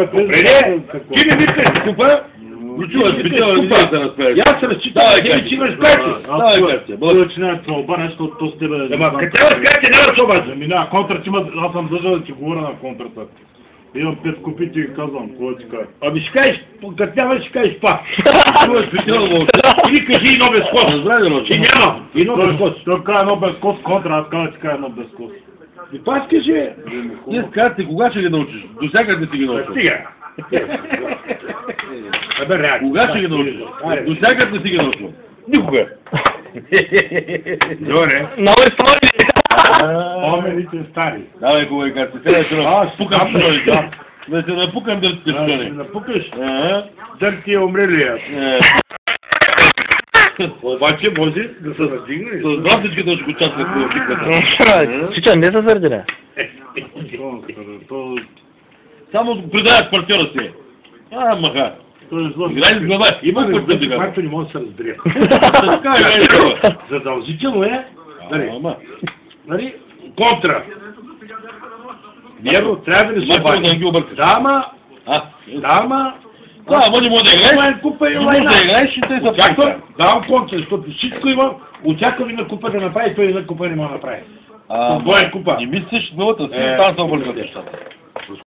Ти не викаш купа? Чуваш, специално не да разправиш. Аз разчитам, че имаш пече. Давай карте. Повече няма да обърнеш, защото с тебе... Ама къде разкажете, няма да се обажда. Мина, контра, че аз съм държал да ти говоря на контрата. Имам 5 копити и казвам, какво ти кажа. Ами ще кажеш, като няма ще кажеш пак. Чуваш, специално Или кажи едно без кос. И няма. Едно без кос. Той казва едно без кос контра, аз казвам, че кажа едно без кос. И пак кажи. Ти карте, кога ще ги научиш? До всякъде си ги научиш. Стига. Абе, реак. Кога ще ги научиш? До всякъде си ги научиш. Никога. Добре. Много истории. Помените стари. Давай, кога и карте. Сега ще напукам шоните. Да се напукам дъртите Ще шони. напукаш, Дър ти е умрелия. Обаче може да се надигне. С братичката ще участват в киката. Чича, не се сърди, не. Само предаят партньора си. Маха. Той е злън. Играй с глава. Има Има нещо, сега. което не може да се разбере. Така е. Задължително е, Ама. нали, контра. Вярно, трябва да се Мачо да не обади. ги объркаш. Дама, Да, може да играеш. Купа и Може лайна. да играеш и те са Очаквам, давам контра, защото всичко има. Очаквам и на купа да направи, той и на купа не може да направи. Това е купа. Не мислиш новата си, там са объркат нещата.